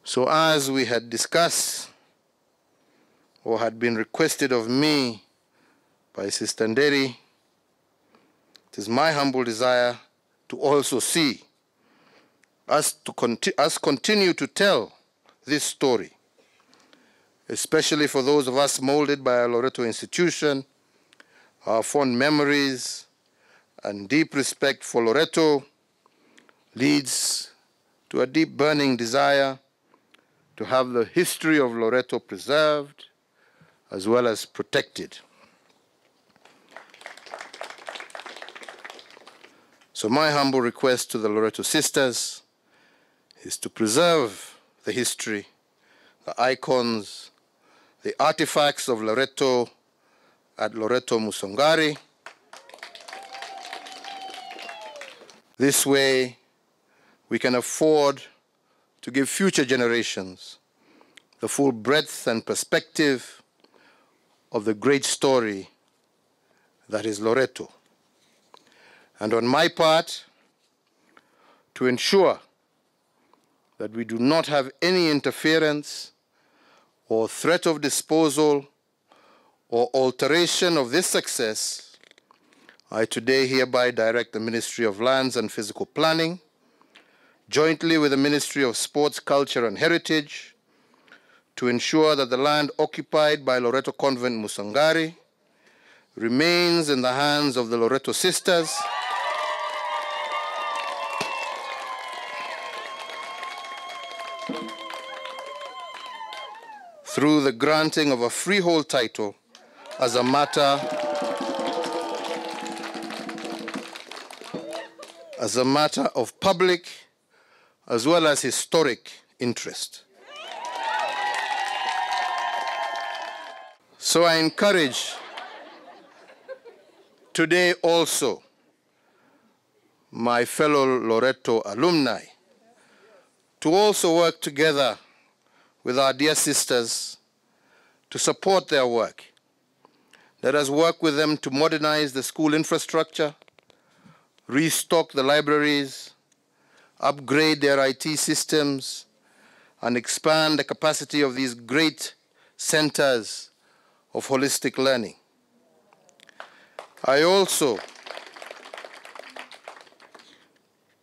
So as we had discussed, or had been requested of me by Sister Nderi, it is my humble desire to also see us continue to tell this story, especially for those of us molded by our Loreto institution. Our fond memories and deep respect for Loreto leads to a deep burning desire to have the history of Loreto preserved as well as protected. So my humble request to the Loreto sisters is to preserve the history, the icons, the artifacts of Loreto at Loreto Musongari. This way, we can afford to give future generations the full breadth and perspective of the great story that is Loreto. And on my part, to ensure that we do not have any interference or threat of disposal or alteration of this success, I today hereby direct the Ministry of Lands and Physical Planning, jointly with the Ministry of Sports, Culture and Heritage, to ensure that the land occupied by Loreto Convent Musongari remains in the hands of the Loreto sisters through the granting of a freehold title as a matter of public as well as historic interest. So I encourage today also my fellow Loreto alumni to also work together with our dear sisters to support their work. Let us work with them to modernize the school infrastructure, restock the libraries, upgrade their IT systems, and expand the capacity of these great centers of holistic learning. I also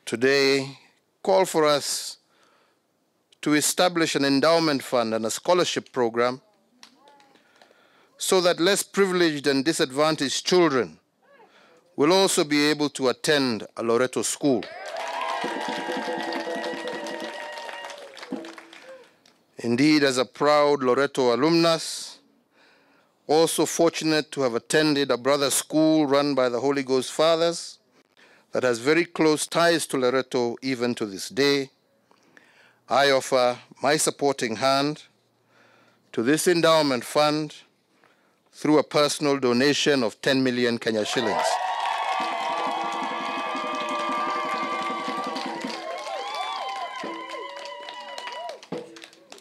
today call for us to establish an endowment fund and a scholarship program so that less privileged and disadvantaged children will also be able to attend a Loreto school. Indeed, as a proud Loreto alumnus, also fortunate to have attended a brother school run by the Holy Ghost Fathers that has very close ties to Loreto even to this day, I offer my supporting hand to this endowment fund through a personal donation of 10 million Kenya shillings.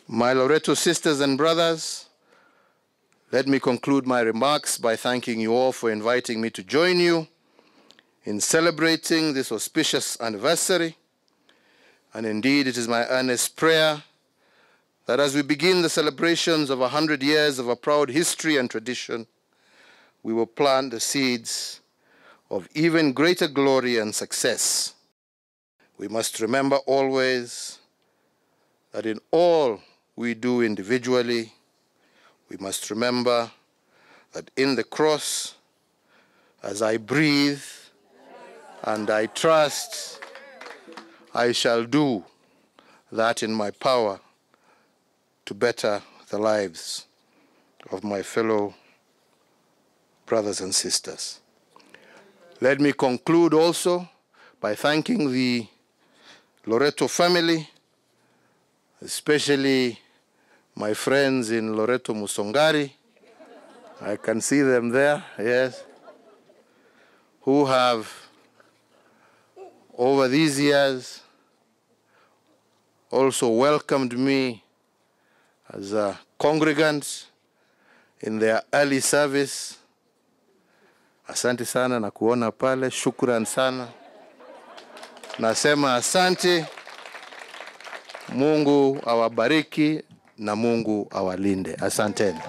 My Loreto sisters and brothers, let me conclude my remarks by thanking you all for inviting me to join you in celebrating this auspicious anniversary. And indeed, it is my earnest prayer that as we begin the celebrations of 100 years of a proud history and tradition, we will plant the seeds of even greater glory and success. We must remember always that in all we do individually, we must remember that in the cross, as I breathe and I trust, I shall do that in my power to better the lives of my fellow brothers and sisters. Let me conclude also by thanking the Loreto family, especially my friends in Loreto Musongari. I can see them there, yes, who have over these years also welcomed me as a congregant in their early service. Asante sana na kuona pale, shukran sana. Nasema asante Mungu awabariki na Mungu awalinde. Asanteni.